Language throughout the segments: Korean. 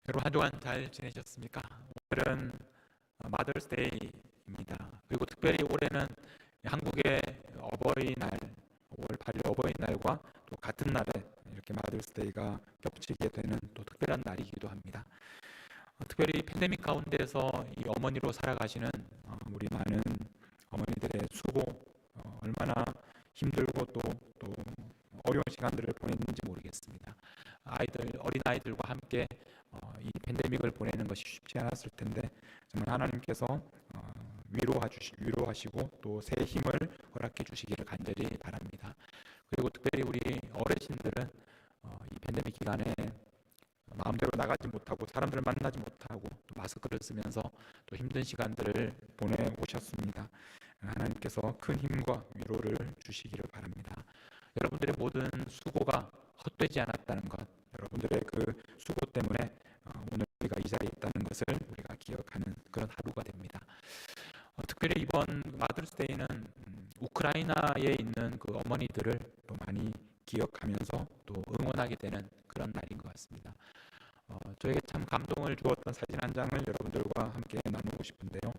여러분 한 주간 잘 지내셨습니까? 오늘은 마더스데이입니다. 그리고 특별히 올해는 한국의 어버이날, 5월 8일 어버이날과 또 같은 날에 이렇게 마더스데이가 겹치게 되는 또 특별한 날이기도 합니다. 특별히 팬데믹 가운데서 이 어머니로 살아가시는 우리 많은 어머니들의 수고, 얼마나 힘들고 또 어려운 시간들을 보냈는지 모르겠습니다. 어린아이들과 함께 이 팬데믹을 보내는 것이 쉽지 않았을 텐데 정말 하나님께서 위로하시고 또 새 힘을 허락해 주시기를 간절히 바랍니다. 그리고 특별히 우리 어르신들은 이 팬데믹 기간에 마음대로 나가지 못하고 사람들을 만나지 못하고 또 마스크를 쓰면서 또 힘든 시간들을 보내오셨습니다. 하나님께서 큰 힘과 위로를 주시기를 바랍니다. 여러분들의 모든 수고가 헛되지 않았다는 것, 여러분들의 그 수고 때문에 오늘 우리가 이 자리에 있다는 것을 우리가 기억하는 그런 하루가 됩니다. 특별히 이번 마더스데이는 우크라이나에 있는 그 어머니들을 또 많이 기억하면서 또 응원하게 되는 그런 날인 것 같습니다. 저에게 참 감동을 주었던 사진 한 장을 여러분들과 함께 나누고 싶은데요.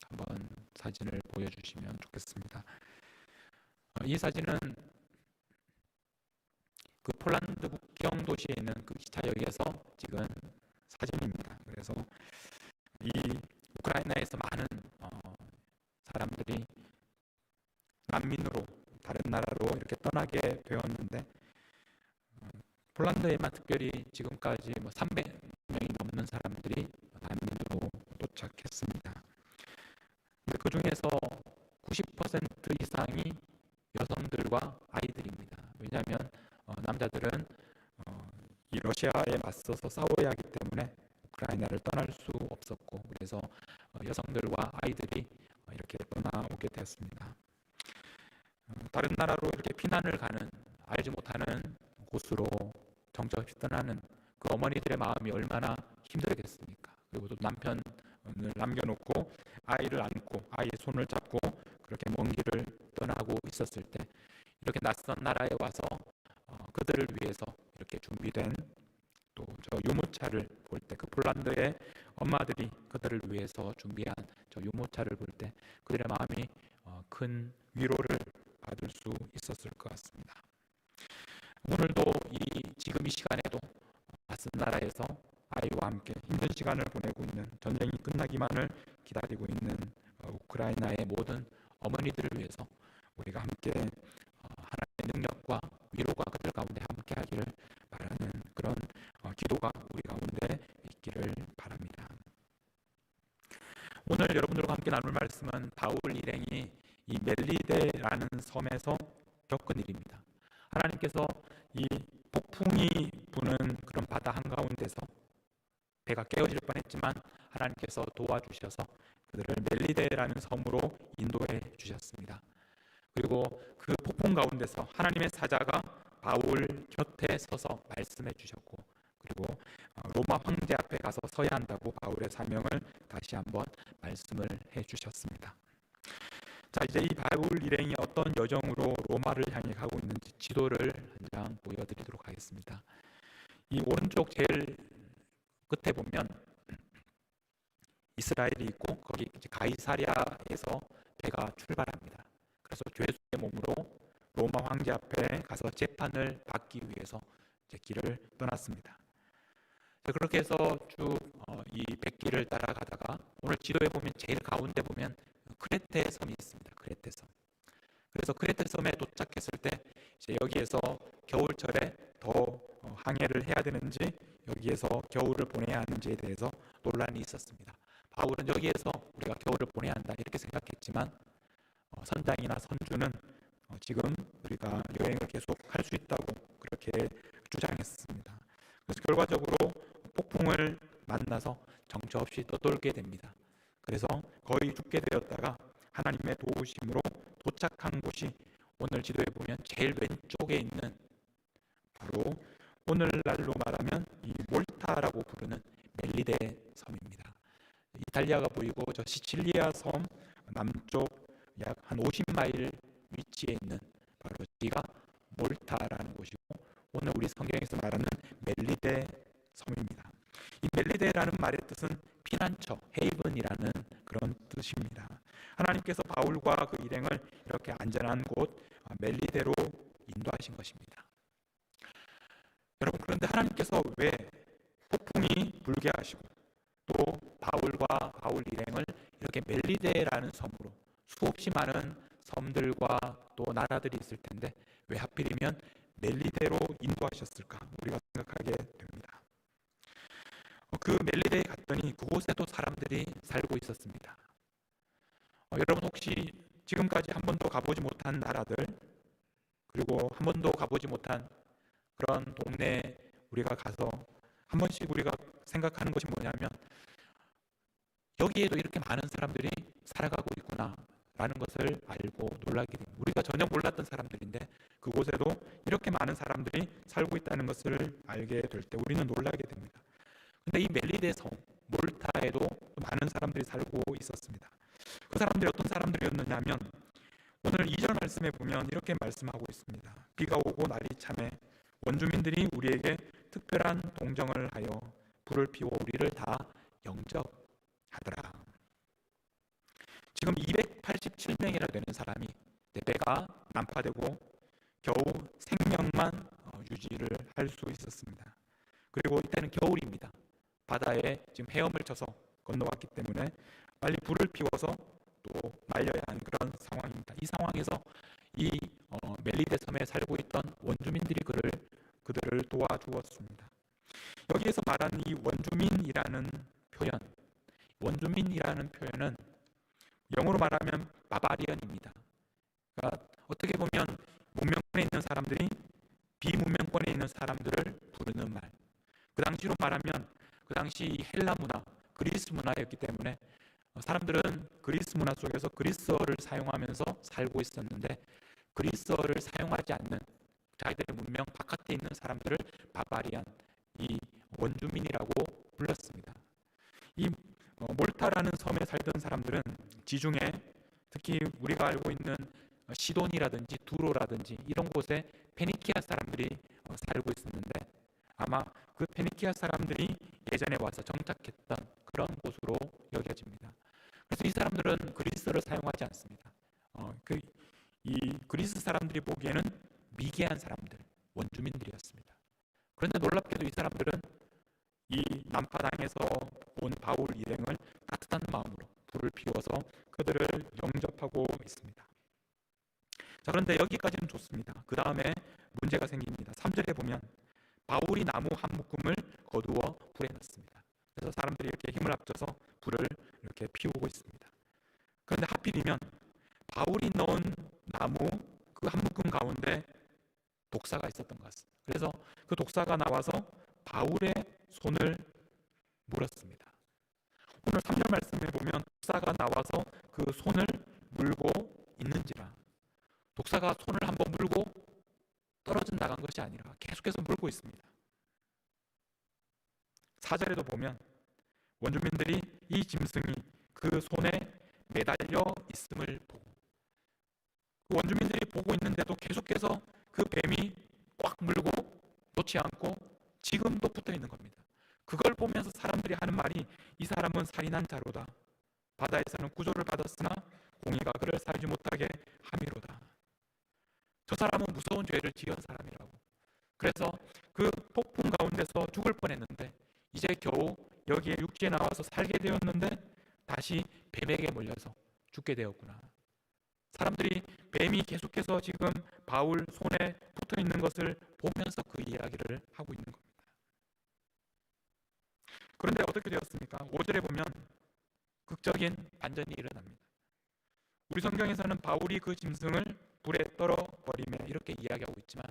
한번 사진을 보여주시면 좋겠습니다. 이 사진은 그 폴란드 국경 도시에 있는 그 기차역에서 찍은 사진입니다. 그래서 이 우크라이나에서 많은 사람들이 난민으로 다른 나라로 이렇게 떠나게 되었는데 폴란드에만 특별히 지금까지 300명이 넘는 사람들이 난민으로 도착했습니다. 그 중에서 90% 이상이 여성들과 아이들입니다. 왜냐하면 남자들은 이 러시아에 맞서서 싸워야 하기 때문에 우크라이나를 떠날 수 없었고 그래서 여성들과 아이들이 이렇게 떠나오게 되었습니다. 다른 나라로 이렇게 피난을 가는 알지 못하는 곳으로 정처없이 떠나는 그 어머니들의 마음이 얼마나 힘들겠습니까? 그리고 또 남편을 남겨놓고 아이를 안고 아이의 손을 잡고 그렇게 먼 길을 떠나고 있었을 때 이렇게 낯선 나라에 와서 그들을 위해서 이렇게 준비된 또 저 유모차를 볼 때 그 폴란드의 엄마들이 그들을 위해서 준비한 저 유모차를 볼 때 그들의 마음이 큰 위로를 받을 수 있었을 것 같습니다. 오늘도 지금 이 시간에도 낯선 나라에서 아이와 함께 힘든 시간을 보내고 있는 전쟁이 끝나기만을 기다리고 있는 우크라이나의 모든 어머니들을 위해서 우리가 함께 하나님의 능력과 위로가 그들 가운데 함께 하기를 바라는 그런 기도가 우리 가운데 있기를 바랍니다. 오늘 여러분들과 함께 나눌 말씀은 바울 일행이 이 멜리데라는 섬에서 겪은 일입니다. 하나님께서 이 폭풍이 부는 그런 바다 한가운데서 배가 깨어질 뻔했지만 하나님께서 도와주셔서 그들을 멜리데라는 섬으로 인도해 주셨습니다. 그리고 그 폭풍 가운데서 하나님의 사자가 바울 곁에 서서 말씀해 주셨고 그리고 로마 황제 앞에 가서 서야 한다고 바울의 사명을 다시 한번 말씀을 해 주셨습니다. 자, 이제 이 바울 일행이 어떤 여정으로 로마를 향해 가고 있는지 지도를 한 장 보여드리도록 하겠습니다. 이 오른쪽 제일 끝에 보면 이스라엘이 있고 거기 이제 가이사랴에서 배가 출발합니다. 그래서 죄수의 몸으로 로마 황제 앞에 가서 재판을 받기 위해서 이제 길을 떠났습니다. 그렇게 해서 쭉 이 백길을 따라가다가 오늘 지도에 보면 제일 가운데 보면 크레테 섬이 있습니다. 크레테 섬. 그래서 크레테 섬에 도착했을 때 이제 여기에서 겨울철에 더 항해를 해야 되는지 여기에서 겨울을 보내야 하는지에 대해서 논란이 있었습니다. 바울은 여기에서 우리가 겨울을 보내야 한다 이렇게 생각했지만 선장이나 선주는 지금 우리가 여행을 계속 할 수 있다고 그렇게 주장했습니다. 그래서 결과적으로 폭풍을 만나서 정처 없이 떠돌게 됩니다. 그래서 거의 죽게 되었다가 하나님의 도우심으로 도착한 곳이 오늘 지도에 보면 제일 왼쪽에 있는 바로 오늘날로 말하면 이 몰타라고 부르는 멜리데 섬입니다. 이탈리아가 보이고 저 시칠리아 섬 남쪽 약 한 50마일 위치에 있는 바로 여기가 몰타라는 곳이고 오늘 우리 성경에서 말하는 멜리데 섬입니다. 이 멜리데 멜리데라는 말의 뜻은 피난처, 헤이븐이라는 그런 뜻입니다. 하나님께서 바울과 그 일행을 이렇게 안전한 곳 멜리데로 인도하신 것입니다. 여러분, 그런데 하나님께서 왜 폭풍이 불게 하시고 또 바울과 바울 일행을 이렇게 멜리데라는 섬으로, 수없이 많은 섬들과 또 나라들이 있을 텐데 왜 하필이면 멜리데로 인도하셨을까? 우리가 생각하게 됩니다. 그 멜리데에 갔더니 그곳에도 사람들이 살고 있었습니다. 여러분, 혹시 지금까지 한 번도 가보지 못한 나라들, 그리고 한 번도 가보지 못한 그런 동네에 우리가 가서 한 번씩 우리가 생각하는 것이 뭐냐면, 여기에도 이렇게 많은 사람들이 살아가고 있구나 라는 것을 알고 놀라게 됩니다. 우리가 전혀 몰랐던 사람들인데 그곳에도 이렇게 많은 사람들이 살고 있다는 것을 알게 될 때 우리는 놀라게 됩니다. 근데 이 멜리데 성, 몰타에도 많은 사람들이 살고 있었습니다. 그 사람들이 어떤 사람들이었느냐 하면, 오늘 2절 말씀에 보면 이렇게 말씀하고 있습니다. 비가 오고 날이 참에 원주민들이 우리에게 특별한 동정을 하여 불을 피워 우리를 다 영접하더라. 지금 287명이나 되는 사람이 배가 난파되고 겨우 생명만 유지를 할 수 있었습니다. 그리고 이때는 겨울입니다. 바다에 지금 헤엄을 쳐서 건너왔기 때문에 빨리 불을 피워서 또 말려야 하는 그런 상황입니다. 이 상황에서 이 멜리데 섬에 살고 있던 원주민들이 그들을 도와주었습니다. 여기에서 말하는 이 원주민이라는 표현은 영어로 말하면 바바리언입니다. 그러니까 어떻게 보면 문명권에 있는 사람들이 비문명권에 있는 사람들을 부르는 말. 그 당시로 말하면 그 당시 헬라 문화, 그리스 문화였기 때문에 사람들은 그리스 문화 속에서 그리스어를 사용하면서 살고 있었는데, 그리스어를 사용하지 않는 자기들의 문명 바깥에 있는 사람들을 바바리안, 이 원주민이라고 불렀습니다. 이 몰타라는 섬에 살던 사람들은 지중해, 특히 우리가 알고 있는 시돈이라든지 두로라든지 이런 곳에 페니키아 사람들이 살고 있었는데, 아마 그 페니키아 사람들이 예전에 와서 정착했던 그런 곳으로 여겨집니다. 그래서 이 사람들은 그리스어를 사용하지 않습니다. 이 그리스 사람들이 보기에는 미개한 사람들, 원주민들이었습니다. 그런데 놀랍게도 이 사람들은 이 난파당에서 온 바울 일행을 따뜻한 마음으로 불을 피워서 그들을 영접하고 있습니다. 자, 그런데 여기까지는 좋습니다. 그 다음에 문제가 생깁니다. 3절에 보면 바울이 나무 한 묶음을 거두어 불에 넣습니다. 그래서 사람들이 이렇게 힘을 합쳐서 불을 이렇게 피우고 있습니다. 그런데 하필이면 바울이 넣은 나무 그 한 묶음 가운데 독사가 있었던 것 같습니다. 그래서 그 독사가 나와서 바울의 손을 물었습니다. 오늘 3절 말씀에 보면 독사가 나와서 그 손을 물고 있는지라, 독사가 손을 한번 물고 떨어져 나간 것이 아니라 계속해서 물고 있습니다. 4절에도 보면 원주민들이 이 짐승이 그 손에 매달려 있음을 보고, 그 원주민들이 보고 있는데도 계속해서 그 뱀이 꽉 물고 놓지 않고 지금도 붙어 있는 겁니다. 그걸 보면서 사람들이 하는 말이, 이 사람은 살인한 자로다. 바다에서는 구조를 받았으나 공의가 그를 살지 못하게 함이로다. 저 사람은 무서운 죄를 지은 사람이라고. 그래서 그 폭풍 가운데서 죽을 뻔했는데 이제 겨우 여기에 육지에 나와서 살게 되었는데 다시 뱀에게 몰려서 죽게 되었구나. 사람들이 뱀이 계속해서 지금 바울 손에 붙어 있는 것을 보면서 그 이야기를 하고 있는 겁니다. 그런데 어떻게 되었습니까? 5절에 보면 극적인 반전이 일어납니다. 우리 성경에서는 바울이 그 짐승을 불에 떨어버리며 이렇게 이야기하고 있지만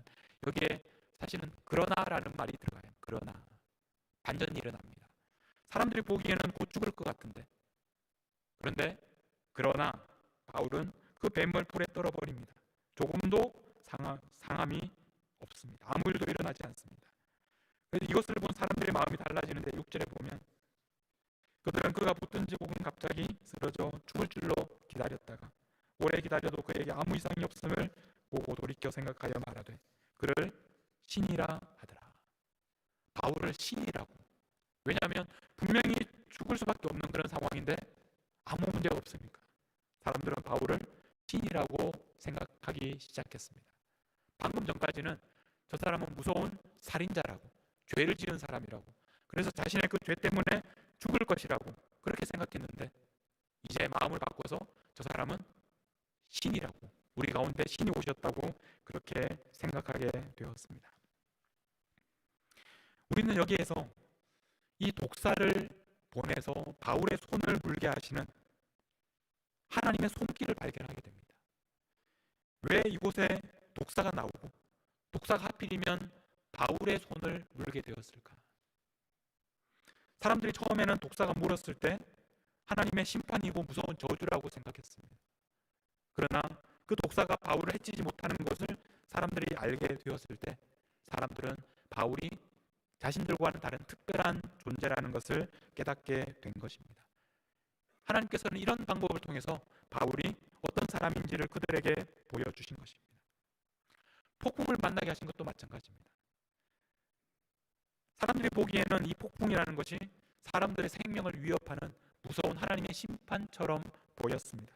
여기에 사실은 그러나라는 말이 들어가요. 그러나 반전이 일어납니다. 사람들이 보기에는 곧 죽을 것 같은데, 그런데 그러나 바울은 그 뱀을 불에 떨어버립니다. 조금도 상함이 없습니다. 아무 일도 일어나지 않습니다. 그래서 이것을 본 사람들의 마음이 달라지는데 6절에 보면 그들은 그가 붙든지 혹은 갑자기 쓰러져 죽을 줄로 기다렸다가 오래 기다려도 그에게 아무 이상이 없음을 보고 돌이켜 생각하여 말하되 그를 신이라 하더라. 바울을 신이라고. 왜냐하면 분명히 죽을 수밖에 없는 그런 상황인데 아무 문제가 없습니까? 사람들은 바울을 신이라고 생각하기 시작했습니다. 방금 전까지는 저 사람은 무서운 살인자라고, 죄를 지은 사람이라고, 그래서 자신의 그 죄 때문에 죽을 것이라고 그렇게 생각했는데 이제 마음을 바꿔서 저 사람은 신이라고, 우리 가운데 신이 오셨다고 그렇게 생각하게 되었습니다. 우리는 여기에서 이 독사를 보내서 바울의 손을 물게 하시는 하나님의 손길을 발견하게 됩니다. 왜 이곳에 독사가 나오고 독사가 하필이면 바울의 손을 물게 되었을까? 사람들이 처음에는 독사가 물었을 때 하나님의 심판이고 무서운 저주라고 생각했습니다. 그러나 그 독사가 바울을 해치지 못하는 것을 사람들이 알게 되었을 때 사람들은 바울이 자신들과는 다른 특별한 존재라는 것을 깨닫게 된 것입니다. 하나님께서는 이런 방법을 통해서 바울이 어떤 사람인지를 그들에게 보여주신 것입니다. 폭풍을 만나게 하신 것도 마찬가지입니다. 사람들이 보기에는 이 폭풍이라는 것이 사람들의 생명을 위협하는 무서운 하나님의 심판처럼 보였습니다.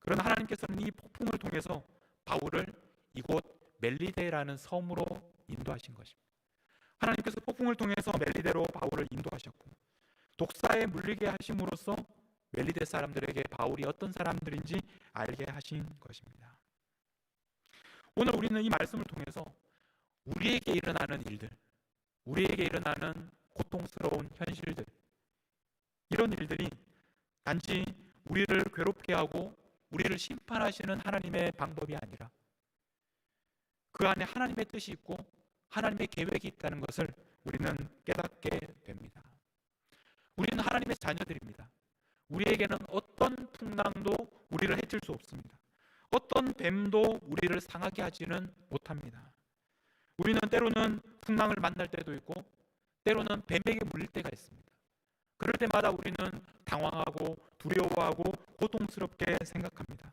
그러나 하나님께서는 이 폭풍을 통해서 바울을 이곳 멜리데라는 섬으로 인도하신 것입니다. 하나님께서 폭풍을 통해서 멜리데로 바울을 인도하셨고 독사에 물리게 하심으로써 멜리데 사람들에게 바울이 어떤 사람들인지 알게 하신 것입니다. 오늘 우리는 이 말씀을 통해서 우리에게 일어나는 일들, 우리에게 일어나는 고통스러운 현실들, 이런 일들이 단지 우리를 괴롭게 하고 우리를 심판하시는 하나님의 방법이 아니라 그 안에 하나님의 뜻이 있고 하나님의 계획이 있다는 것을 우리는 깨닫게 됩니다. 우리는 하나님의 자녀들입니다. 우리에게는 어떤 풍랑도 우리를 해칠 수 없습니다. 어떤 뱀도 우리를 상하게 하지는 못합니다. 우리는 때로는 풍랑을 만날 때도 있고 때로는 뱀에게 물릴 때가 있습니다. 그럴 때마다 우리는 당황하고 두려워하고 고통스럽게 생각합니다.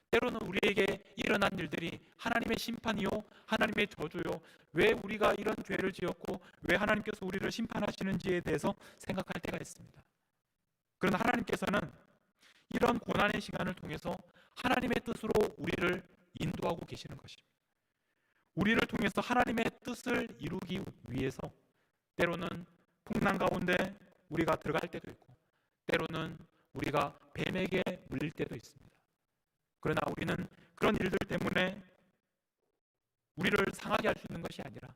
때로는 우리에게 일어난 일들이 하나님의 심판이요, 하나님의 저주요, 왜 우리가 이런 죄를 지었고 왜 하나님께서 우리를 심판하시는지에 대해서 생각할 때가 있습니다. 그러나 하나님께서는 이런 고난의 시간을 통해서 하나님의 뜻으로 우리를 인도하고 계시는 것입니다. 우리를 통해서 하나님의 뜻을 이루기 위해서 때로는 풍랑 가운데 우리가 들어갈 때도 있고 때로는 우리가 뱀에게 물릴 때도 있습니다. 그러나 우리는 그런 일들 때문에 우리를 상하게 할 수 있는 것이 아니라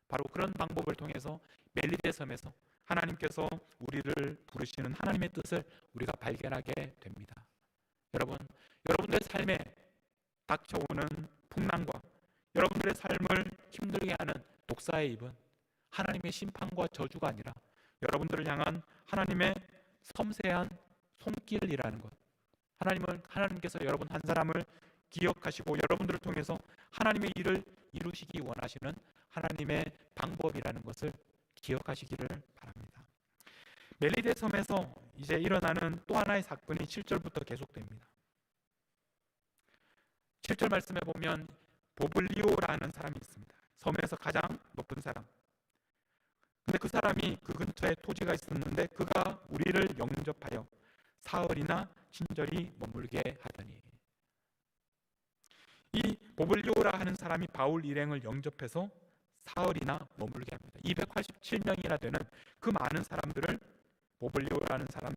바로 그런 방법을 통해서 멜리데 섬에서 하나님께서 우리를 부르시는 하나님의 뜻을 우리가 발견하게 됩니다. 여러분, 여러분들의 삶에 닥쳐오는 풍랑과 여러분들의 삶을 힘들게 하는 독사의 입은 하나님의 심판과 저주가 아니라 여러분들을 향한 하나님의 섬세한 손길이라는 것, 하나님께서 여러분 한 사람을 기억하시고 여러분들을 통해서 하나님의 일을 이루시기 원하시는 하나님의 방법이라는 것을 기억하시기를 바랍니다. 멜리데 섬에서 이제 일어나는 또 하나의 사건이 7절부터 계속됩니다. 7절 말씀에 보면 보블리오라는 사람이 있습니다. 섬에서 가장 높은 사람. 근데 그 사람이 그 근처에 토지가 있었는데 그가 우리를 영접하여 사흘이나 친절히 머물게 하더니, 이 보블리오라 하는 사람이 바울 일행을 영접해서 사흘이나 머물게 합니다. 287명이나 되는 그 많은 사람들을 보블리오라는 사람이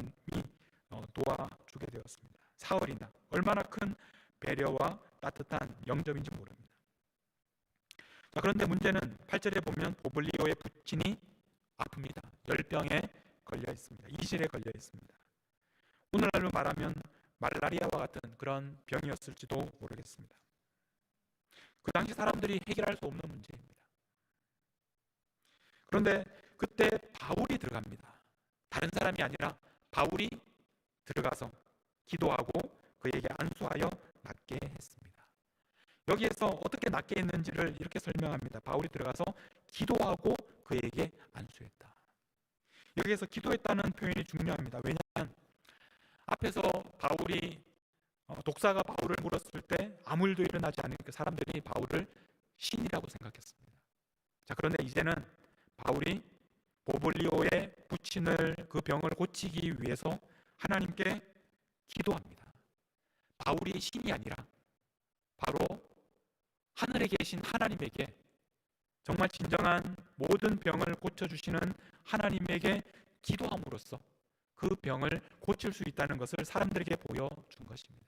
도와주게 되었습니다. 사흘이나, 얼마나 큰 배려와 따뜻한 영접인지 모릅니다. 자, 그런데 문제는 8절에 보면 보블리오의 부친이 아픕니다. 열병에 걸려 있습니다. 이실에 걸려 있습니다. 오늘날로 말하면 말라리아와 같은 그런 병이었을지도 모르겠습니다. 그 당시 사람들이 해결할 수 없는 문제입니다. 그런데 그때 바울이 들어갑니다. 다른 사람이 아니라 바울이 들어가서 기도하고 그에게 안수하여 낫게 했습니다. 여기에서 어떻게 낫게 했는지를 이렇게 설명합니다. 바울이 들어가서 기도하고 그에게 안수했다. 여기에서 기도했다는 표현이 중요합니다. 왜냐하면 앞에서 바울이 독사가 바울을 물었을 때 아무 일도 일어나지 않으니까 사람들이 바울을 신이라고 생각했습니다. 자, 그런데 이제는 바울이 보블리오의 부친을 그 병을 고치기 위해서 하나님께 기도합니다. 바울이 신이 아니라 바로 하늘에 계신 하나님에게, 정말 진정한 모든 병을 고쳐주시는 하나님에게 기도함으로써 그 병을 고칠 수 있다는 것을 사람들에게 보여준 것입니다.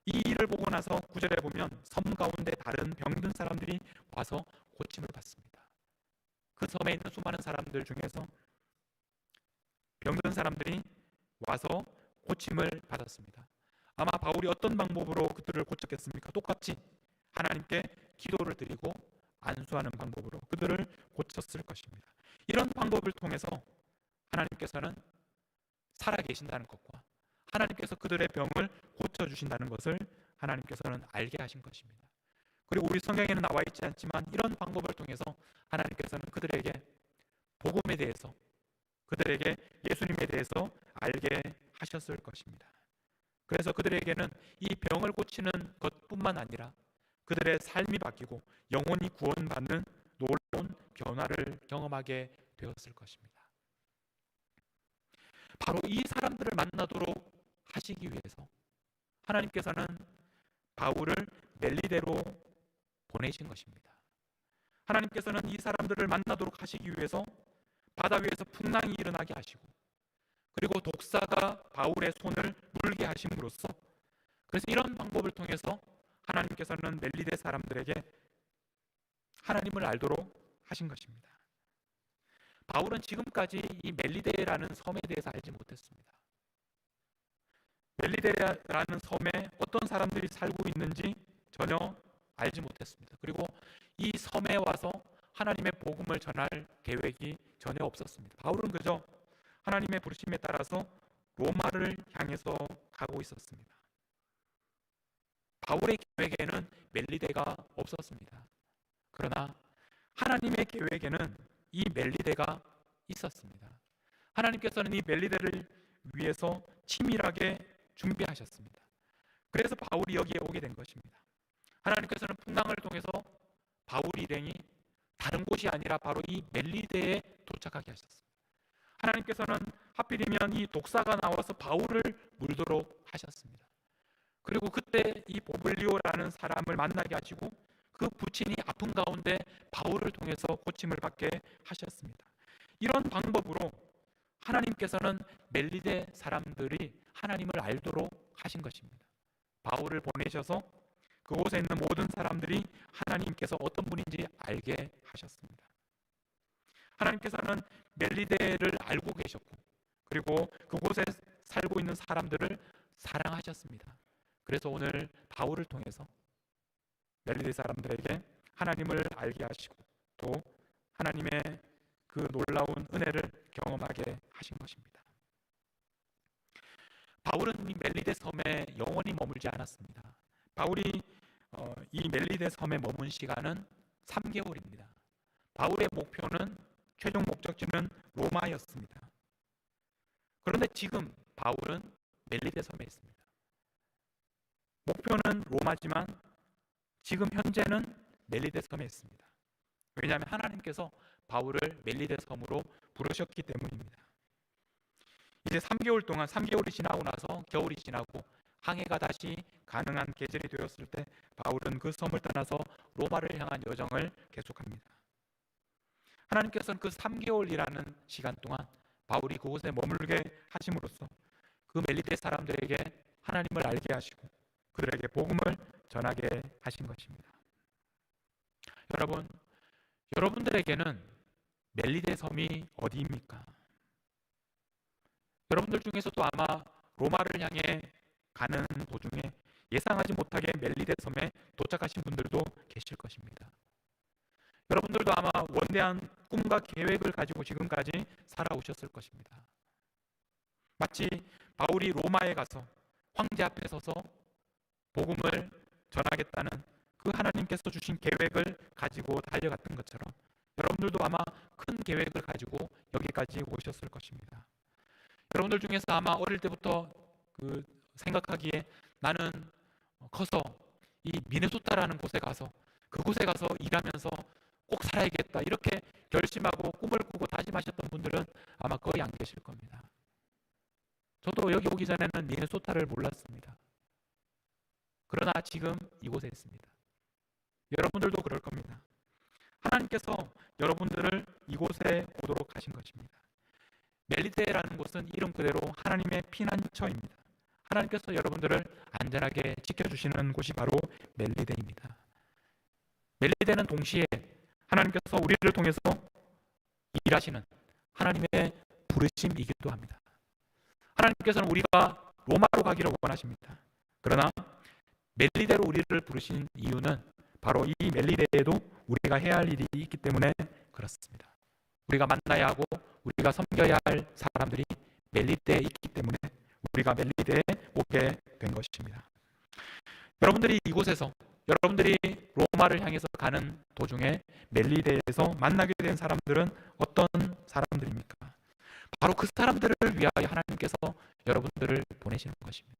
이 일을 보고 나서 9절에 보면 섬 가운데 다른 병든 사람들이 와서 고침을 받습니다. 그 섬에 있는 수많은 사람들 중에서 병든 사람들이 와서 고침을 받았습니다. 아마 바울이 어떤 방법으로 그들을 고쳤겠습니까? 똑같이 하나님께 기도를 드리고 안수하는 방법으로 그들을 고쳤을 것입니다. 이런 방법을 통해서 하나님께서는 살아계신다는 것과 하나님께서 그들의 병을 고쳐주신다는 것을 하나님께서는 알게 하신 것입니다. 그리고 우리 성경에는 나와 있지 않지만 이런 방법을 통해서 하나님께서는 그들에게 복음에 대해서, 그들에게 예수님에 대해서 알게 하셨을 것입니다. 그래서 그들에게는 이 병을 고치는 것뿐만 아니라 그들의 삶이 바뀌고 영혼이 구원받는 놀라운 변화를 경험하게 되었을 것입니다. 바로 이 사람들을 만나도록 하시기 위해서 하나님께서는 바울을 멜리데로 보내신 것입니다. 하나님께서는 이 사람들을 만나도록 하시기 위해서 바다 위에서 풍랑이 일어나게 하시고, 그리고 독사가 바울의 손을 물게 하심으로써, 그래서 이런 방법을 통해서 하나님께서는 멜리데 사람들에게 하나님을 알도록 하신 것입니다. 바울은 지금까지 이 멜리데라는 섬에 대해서 알지 못했습니다. 멜리데라는 섬에 어떤 사람들이 살고 있는지 전혀 알지 못했습니다. 그리고 이 섬에 와서 하나님의 복음을 전할 계획이 전혀 없었습니다. 바울은 그저 하나님의 부르심에 따라서 로마를 향해서 가고 있었습니다. 바울의 계획에는 멜리데가 없었습니다. 그러나 하나님의 계획에는 이 멜리데가 있었습니다. 하나님께서는 이 멜리데를 위해서 치밀하게 준비하셨습니다. 그래서 바울이 여기에 오게 된 것입니다. 하나님께서는 풍랑을 통해서 바울 일행이 다른 곳이 아니라 바로 이 멜리데에 도착하게 하셨습니다. 하나님께서는 하필이면 이 독사가 나와서 바울을 물도록 하셨습니다. 그리고 그때 이 보블리오라는 사람을 만나게 하시고 그 부친이 아픈 가운데 바울을 통해서 고침을 받게 하셨습니다. 이런 방법으로 하나님께서는 멜리데 사람들이 하나님을 알도록 하신 것입니다. 바울을 보내셔서 그곳에 있는 모든 사람들이 하나님께서 어떤 분인지 알게 하셨습니다. 하나님께서는 멜리데를 알고 계셨고, 그리고 그곳에 살고 있는 사람들을 사랑하셨습니다. 그래서 오늘 바울을 통해서 멜리데 사람들에게 하나님을 알게 하시고 또 하나님의 그 놀라운 은혜를 경험하게 하신 것입니다. 바울은 이 멜리데 섬에 영원히 머물지 않았습니다. 바울이 이 멜리데 섬에 머문 시간은 3개월입니다. 바울의 목표는, 최종 목적지는 로마였습니다. 그런데 지금 바울은 멜리데 섬에 있습니다. 목표는 로마지만 지금 현재는 멜리데 섬에 있습니다. 왜냐하면 하나님께서 바울을 멜리데 섬으로 부르셨기 때문입니다. 이제 3개월 동안, 3개월이 지나고 나서 겨울이 지나고 항해가 다시 가능한 계절이 되었을 때 바울은 그 섬을 떠나서 로마를 향한 여정을 계속합니다. 하나님께서는 그 3개월이라는 시간 동안 바울이 그곳에 머물게 하심으로써 그 멜리데 사람들에게 하나님을 알게 하시고 그들에게 복음을 전하게 하신 것입니다. 여러분, 여러분들에게는 멜리데 섬이 어디입니까? 여러분들 중에서도 아마 로마를 향해 가는 도중에 예상하지 못하게 멜리데 섬에 도착하신 분들도 계실 것입니다. 여러분들도 아마 원대한 꿈과 계획을 가지고 지금까지 살아오셨을 것입니다. 마치 바울이 로마에 가서 황제 앞에 서서 복음을 전하겠다는 그 하나님께서 주신 계획을 가지고 달려갔던 것처럼 여러분들도 아마 큰 계획을 가지고 여기까지 오셨을 것입니다. 여러분들 중에서 아마 어릴 때부터 생각하기에 나는 커서 이 미네소타라는 곳에 가서 그곳에 가서 일하면서 꼭 살아야겠다 이렇게 결심하고 꿈을 꾸고 다짐하셨던 분들은 아마 거의 안 계실 겁니다. 저도 여기 오기 전에는 미네소타를 몰랐습니다. 그러나 지금 이곳에 있습니다. 여러분들도 그럴 겁니다. 하나님께서 여러분들을 이곳에 오도록 하신 것입니다. 멜리데라는 곳은 이름 그대로 하나님의 피난처입니다. 하나님께서 여러분들을 안전하게 지켜주시는 곳이 바로 멜리데입니다. 멜리데는 동시에 하나님께서 우리를 통해서 일하시는 하나님의 부르심이기도 합니다. 하나님께서는 우리가 로마로 가기를 원하십니다. 그러나 멜리데로 우리를 부르신 이유는 바로 이 멜리데에도 우리가 해야 할 일이 있기 때문에 그렇습니다. 우리가 만나야 하고 우리가 섬겨야 할 사람들이 멜리데에 있기 때문에 우리가 멜리데에 오게 된 것입니다. 여러분들이 이곳에서 여러분들이 로마를 향해서 가는 도중에 멜리데에서 만나게 된 사람들은 어떤 사람들입니까? 바로 그 사람들을 위하여 하나님께서 여러분들을 보내시는 것입니다.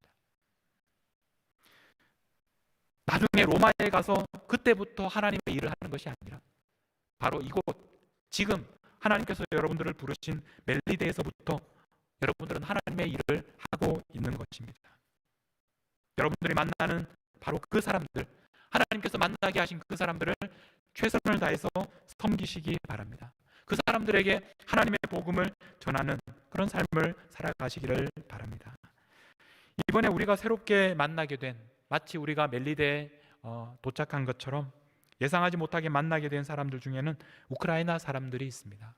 나중에 로마에 가서 그때부터 하나님의 일을 하는 것이 아니라 바로 이곳 지금 하나님께서 여러분들을 부르신 멜리데에서부터 여러분들은 하나님의 일을 하고 있는 것입니다. 여러분들이 만나는 바로 그 사람들, 하나님께서 만나게 하신 그 사람들을 최선을 다해서 섬기시기 바랍니다. 그 사람들에게 하나님의 복음을 전하는 그런 삶을 살아가시기를 바랍니다. 이번에 우리가 새롭게 만나게 된 마치 우리가 멜리데에 도착한 것처럼 예상하지 못하게 만나게 된 사람들 중에는 우크라이나 사람들이 있습니다.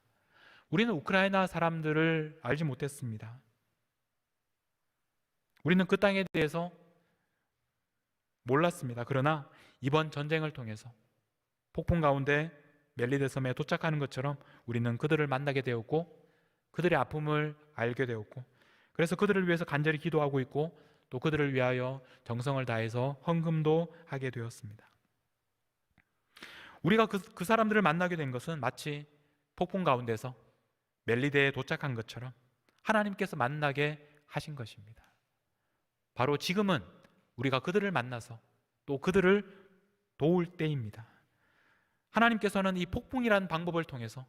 우리는 우크라이나 사람들을 알지 못했습니다. 우리는 그 땅에 대해서 몰랐습니다. 그러나 이번 전쟁을 통해서 폭풍 가운데 멜리데 섬에 도착하는 것처럼 우리는 그들을 만나게 되었고 그들의 아픔을 알게 되었고 그래서 그들을 위해서 간절히 기도하고 있고 또 그들을 위하여 정성을 다해서 헌금도 하게 되었습니다. 우리가 그 사람들을 만나게 된 것은 마치 폭풍 가운데서 멜리데에 도착한 것처럼 하나님께서 만나게 하신 것입니다. 바로 지금은 우리가 그들을 만나서 또 그들을 도울 때입니다. 하나님께서는 이 폭풍이라는 방법을 통해서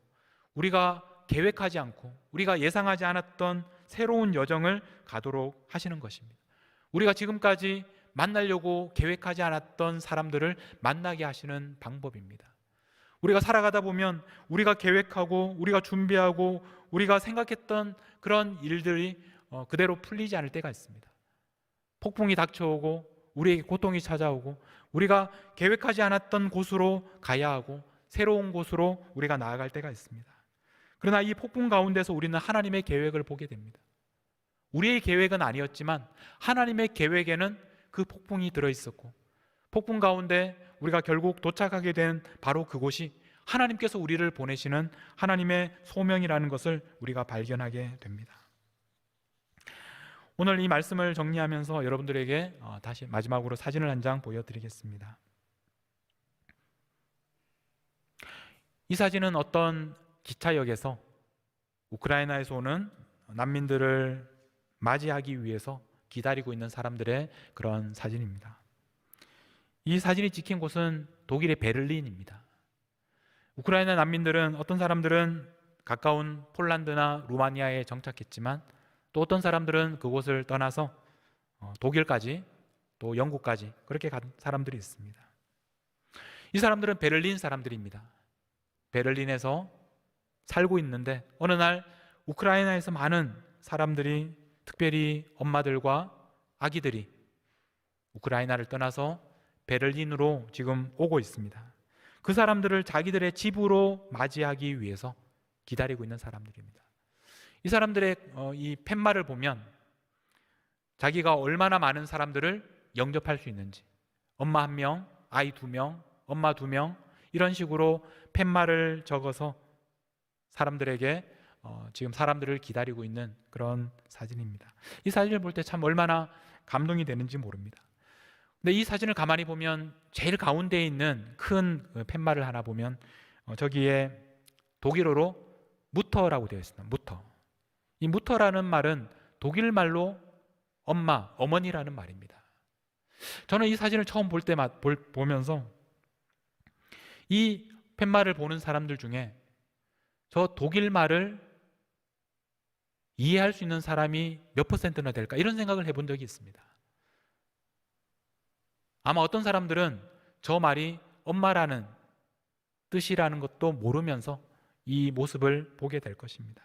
우리가 계획하지 않고 우리가 예상하지 않았던 새로운 여정을 가도록 하시는 것입니다. 우리가 지금까지 만나려고 계획하지 않았던 사람들을 만나게 하시는 방법입니다. 우리가 살아가다 보면 우리가 계획하고 우리가 준비하고 우리가 생각했던 그런 일들이 그대로 풀리지 않을 때가 있습니다. 폭풍이 닥쳐오고 우리에게 고통이 찾아오고 우리가 계획하지 않았던 곳으로 가야 하고 새로운 곳으로 우리가 나아갈 때가 있습니다. 그러나 이 폭풍 가운데서 우리는 하나님의 계획을 보게 됩니다. 우리의 계획은 아니었지만 하나님의 계획에는 그 폭풍이 들어있었고 폭풍 가운데 우리가 결국 도착하게 된 바로 그곳이 하나님께서 우리를 보내시는 하나님의 소명이라는 것을 우리가 발견하게 됩니다. 오늘 이 말씀을 정리하면서 여러분들에게 다시 마지막으로 사진을 한 장 보여드리겠습니다. 이 사진은 어떤 기차역에서 우크라이나에서 오는 난민들을 맞이하기 위해서 기다리고 있는 사람들의 그런 사진입니다. 이 사진이 찍힌 곳은 독일의 베를린입니다. 우크라이나 난민들은 어떤 사람들은 가까운 폴란드나 루마니아에 정착했지만 또 어떤 사람들은 그곳을 떠나서 독일까지 또 영국까지 그렇게 간 사람들이 있습니다. 이 사람들은 베를린 사람들입니다. 베를린에서 살고 있는데 어느 날 우크라이나에서 많은 사람들이 특별히 엄마들과 아기들이 우크라이나를 떠나서 베를린으로 지금 오고 있습니다. 그 사람들을 자기들의 집으로 맞이하기 위해서 기다리고 있는 사람들입니다. 이 사람들의 이 팻말을 보면 자기가 얼마나 많은 사람들을 영접할 수 있는지 엄마 1명, 아이 2명, 엄마 2명 이런 식으로 팻말을 적어서 사람들에게 지금 사람들을 기다리고 있는 그런 사진입니다. 이 사진을 볼 때 참 얼마나 감동이 되는지 모릅니다. 근데 이 사진을 가만히 보면 제일 가운데에 있는 큰 팻말을 하나 보면 저기에 독일어로 무터라고 되어 있습니다. 무터. 이 무터라는 말은 독일 말로 엄마, 어머니라는 말입니다. 저는 이 사진을 처음 보면서 이 팻말을 보는 사람들 중에 저 독일 말을 이해할 수 있는 사람이 몇 퍼센트나 될까? 이런 생각을 해본 적이 있습니다. 아마 어떤 사람들은 저 말이 엄마라는 뜻이라는 것도 모르면서 이 모습을 보게 될 것입니다.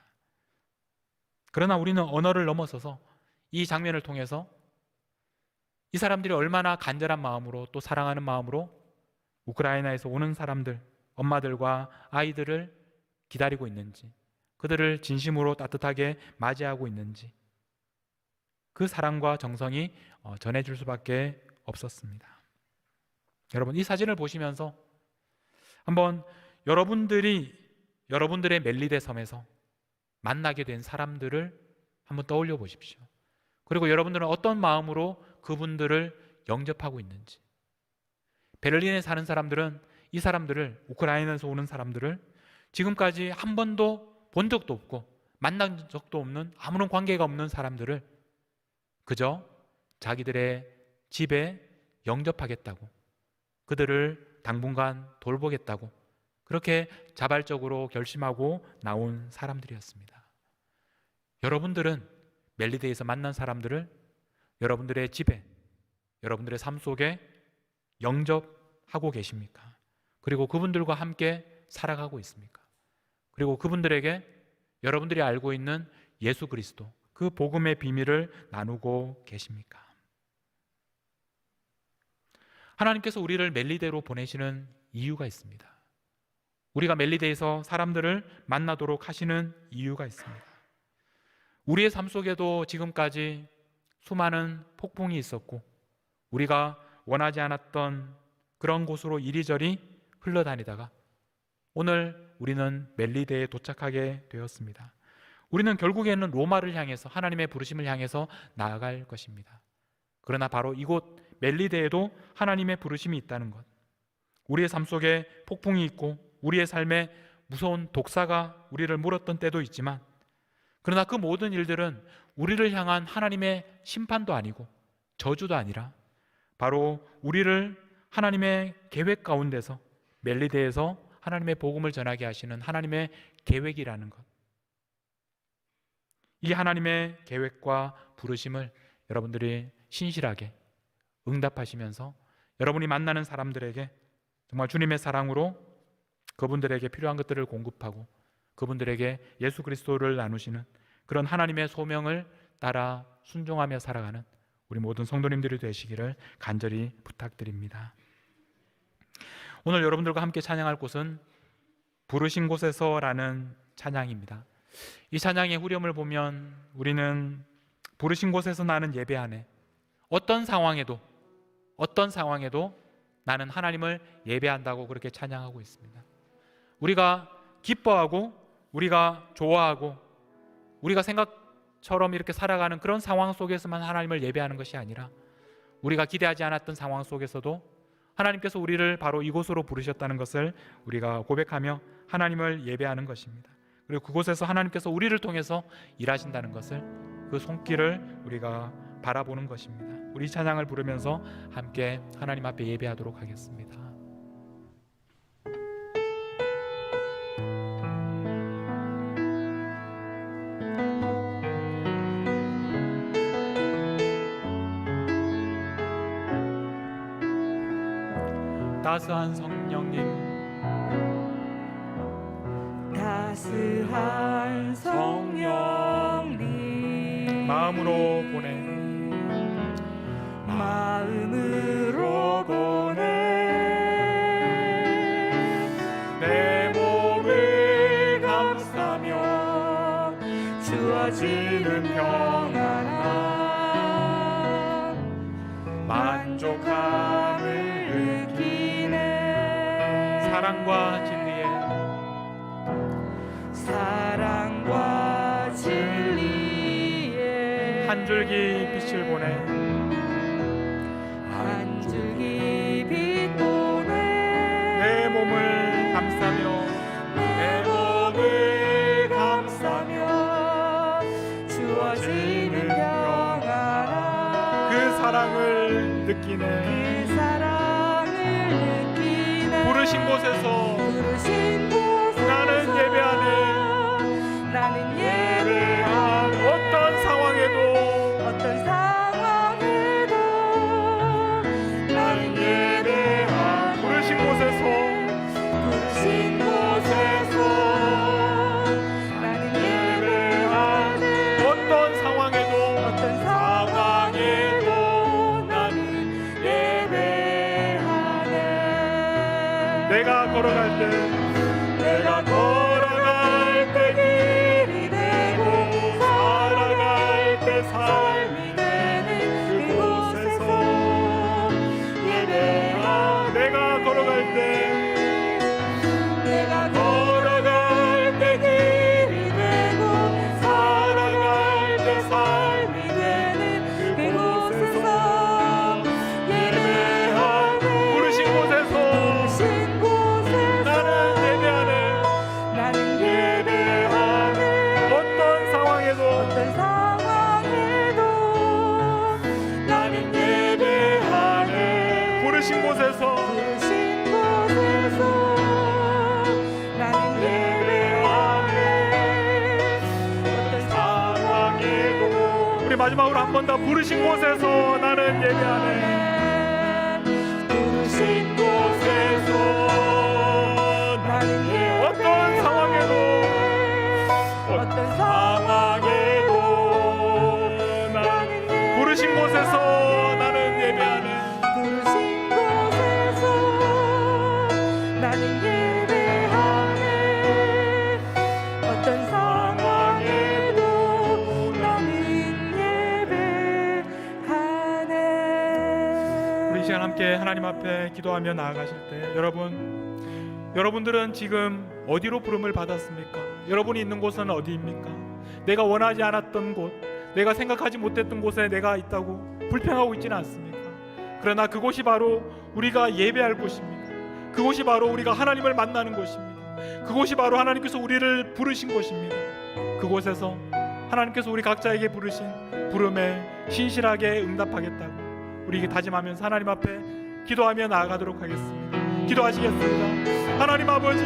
그러나 우리는 언어를 넘어서서 이 장면을 통해서 이 사람들이 얼마나 간절한 마음으로 또 사랑하는 마음으로 우크라이나에서 오는 사람들, 엄마들과 아이들을 기다리고 있는지, 그들을 진심으로 따뜻하게 맞이하고 있는지, 그 사랑과 정성이 전해질 수밖에 없었습니다. 여러분, 이 사진을 보시면서 한번 여러분들의 멜리데 섬에서 만나게 된 사람들을 한번 떠올려 보십시오. 그리고 여러분들은 어떤 마음으로 그분들을 영접하고 있는지. 베를린에 사는 사람들은 이 사람들을, 우크라이나에서 오는 사람들을 지금까지 한 번도 본 적도 없고 만난 적도 없는, 아무런 관계가 없는 사람들을 그저 자기들의 집에 영접하겠다고, 그들을 당분간 돌보겠다고 그렇게 자발적으로 결심하고 나온 사람들이었습니다. 여러분들은 멜리데에서 만난 사람들을 여러분들의 집에, 여러분들의 삶 속에 영접하고 계십니까? 그리고 그분들과 함께 살아가고 있습니까? 그리고 그분들에게 여러분들이 알고 있는 예수 그리스도, 그 복음의 비밀을 나누고 계십니까? 하나님께서 우리를 멜리데로 보내시는 이유가 있습니다. 우리가 멜리데에서 사람들을 만나도록 하시는 이유가 있습니다. 우리의 삶 속에도 지금까지 수많은 폭풍이 있었고 우리가 원하지 않았던 그런 곳으로 이리저리 흘러다니다가 오늘 우리는 멜리데에 도착하게 되었습니다. 우리는 결국에는 로마를 향해서, 하나님의 부르심을 향해서 나아갈 것입니다. 그러나 바로 이곳 멜리데에도 하나님의 부르심이 있다는 것, 우리의 삶 속에 폭풍이 있고 우리의 삶에 무서운 독사가 우리를 물었던 때도 있지만, 그러나 그 모든 일들은 우리를 향한 하나님의 심판도 아니고 저주도 아니라 바로 우리를 하나님의 계획 가운데서 멜리데에서 하나님의 복음을 전하게 하시는 하나님의 계획이라는 것, 이 하나님의 계획과 부르심을 여러분들이 신실하게 응답하시면서 여러분이 만나는 사람들에게 정말 주님의 사랑으로 그분들에게 필요한 것들을 공급하고 그분들에게 예수 그리스도를 나누시는 그런 하나님의 소명을 따라 순종하며 살아가는 우리 모든 성도님들이 되시기를 간절히 부탁드립니다. 오늘 여러분들과 함께 찬양할 곳은 부르신 곳에서라는 찬양입니다. 이 찬양의 후렴을 보면 우리는 부르신 곳에서 나는 예배 안에 어떤 상황에도 나는 하나님을 예배한다고 그렇게 찬양하고 있습니다. 우리가 기뻐하고 우리가 좋아하고 우리가 생각처럼 이렇게 살아가는 그런 상황 속에서만 하나님을 예배하는 것이 아니라 우리가 기대하지 않았던 상황 속에서도 하나님께서 우리를 바로 이곳으로 부르셨다는 것을 우리가 고백하며 하나님을 예배하는 것입니다. 그리고 그곳에서 하나님께서 우리를 통해서 일하신다는 것을, 그 손길을 우리가 바라보는 것입니다. 우리 찬양을 부르면서 함께 하나님 앞에 예배하도록 하겠습니다. 따스한 성령님, 따스한 성령님, 마음으로 보내 내 몸을 감싸며 주어지는 평안함 만족함을 느끼네. 사랑과 진리에 한 줄기 빛을 보내 내 몸을 감싸며 주어지는 평안함 그 사랑을 느끼네. 부르신 곳에서 나는 예배 안에 삶이 되는 그곳에서 예배하네. 부르신 곳에서 부르신 곳에서 나는 예배하네. 나는 예배하네. 어떤 상황에도 어떤 상황에도 나는 예배하네. 부르신 곳에서 부르신 곳에서 나는 예배하네. 어떤 상황에도 우리 마지막으로 한 번 더 부르신 곳에서 나는 예배하네. 부르신 곳에서 나는 예배하네. 어떤 상황에도 어떤 상황에도 나는 예배하네. 부르신 곳에서 나는 예배하네. 부르신 곳에서 나는 예배하네. 어떤 상황에도 나는 예배하네. 우리 이 시간 함께 하나님 앞에 기도하며 나아가실 때 여러분들은 지금 어디로 부름을 받았습니까? 여러분이 있는 곳은 어디입니까? 내가 원하지 않았던 곳, 내가 생각하지 못했던 곳에 내가 있다고 불평하고 있지는 않습니까? 그러나 그곳이 바로 우리가 예배할 곳입니다. 그곳이 바로 우리가 하나님을 만나는 곳입니다. 그곳이 바로 하나님께서 우리를 부르신 곳입니다. 그곳에서 하나님께서 우리 각자에게 부르신 부름에 신실하게 응답하겠다고 우리에게 다짐하면서 하나님 앞에 기도하며 나아가도록 하겠습니다. 기도하시겠습니다. 하나님 아버지,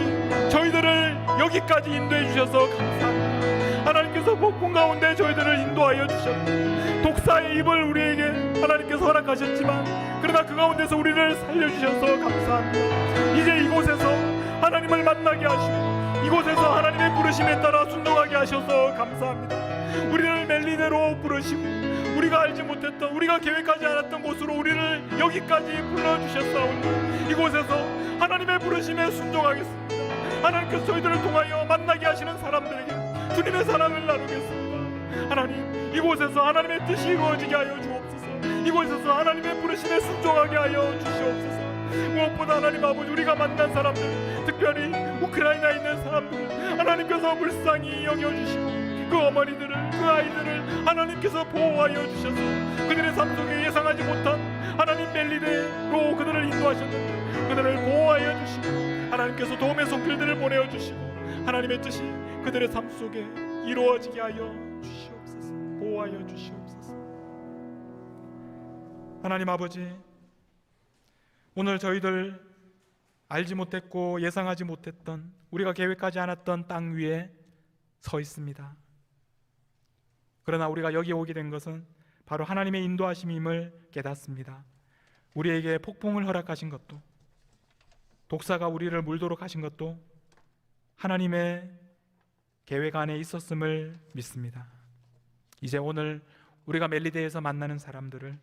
저희들을 여기까지 인도해 주셔서 감사합니다. 하나님께서 폭풍 가운데 저희들을 인도하여 주셨고 독사의 입을 우리에게 하나님께서 허락하셨지만 그러나 그 가운데서 우리를 살려주셔서 감사합니다. 이제 이곳에서 하나님을 만나게 하시고 이곳에서 하나님의 부르심에 따라 순종하게 하셔서 감사합니다. 우리를 멜리네로 부르시고 우리가 알지 못했던, 우리가 계획하지 않았던 곳으로 우리를 여기까지 불러주셨사오니 이곳에서 하나님의 부르심에 순종하겠습니다. 하나님께서 저희들을 통하여 만나게 하시는 사람들에게 주님의 사랑을 나누겠습니다. 하나님, 이곳에서 하나님의 뜻이 이루어지게 하여 주옵소서. 이곳에서 하나님의 부르심에 순종하게 하여 주시옵소서. 무엇보다 하나님 아버지, 우리가 만난 사람들, 특별히 우크라이나에 있는 사람들 하나님께서 불쌍히 여겨주시고 그 어머니들을, 그 아이들을 하나님께서 보호하여 주셔서 그들의 삶 속에 예상하지 못한 하나님 멜리네로 그들을 인도하셨는데 그들을 보호하여 주시고 하나님께서 도움의 손길들을 보내어 주시고 하나님의 뜻이 그들의 삶 속에 이루어지게 하여 주시옵소서. 보호하여 주시옵소서. 하나님 아버지, 오늘 저희들 알지 못했고 예상하지 못했던, 우리가 계획하지 않았던 땅 위에 서 있습니다. 그러나 우리가 여기 오게 된 것은 바로 하나님의 인도하심임을 깨닫습니다. 우리에게 폭풍을 허락하신 것도, 독사가 우리를 물도록 하신 것도 하나님의 계획 안에 있었음을 믿습니다. 이제 오늘 우리가 멜리데에서 만나는 사람들을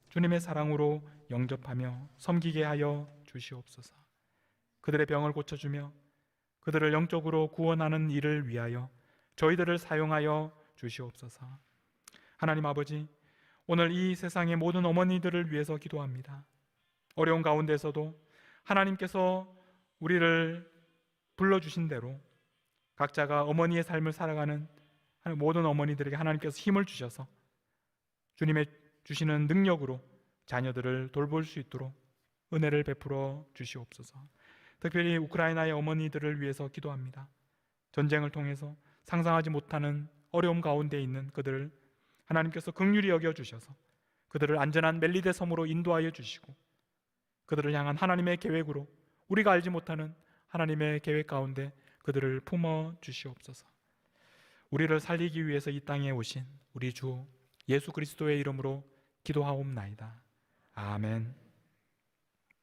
주님의 사랑으로 영접하며 섬기게 하여 주시옵소서. 그들의 병을 고쳐주며 그들을 영적으로 구원하는 일을 위하여 저희들을 사용하여 주시옵소서. 하나님 아버지, 오늘 이 세상의 모든 어머니들을 위해서 기도합니다. 어려운 가운데서도 하나님께서 우리를 불러주신 대로 각자가 어머니의 삶을 살아가는 모든 어머니들에게 하나님께서 힘을 주셔서 주님의 주시는 능력으로 자녀들을 돌볼 수 있도록 은혜를 베풀어 주시옵소서. 특별히 우크라이나의 어머니들을 위해서 기도합니다. 전쟁을 통해서 상상하지 못하는 어려움 가운데 있는 그들을 하나님께서 긍휼히 여겨주셔서 그들을 안전한 멜리데 섬으로 인도하여 주시고 그들을 향한 하나님의 계획으로, 우리가 알지 못하는 하나님의 계획 가운데 그들을 품어 주시옵소서. 우리를 살리기 위해서 이 땅에 오신 우리 주 예수 그리스도의 이름으로 기도하옵나이다. 아멘.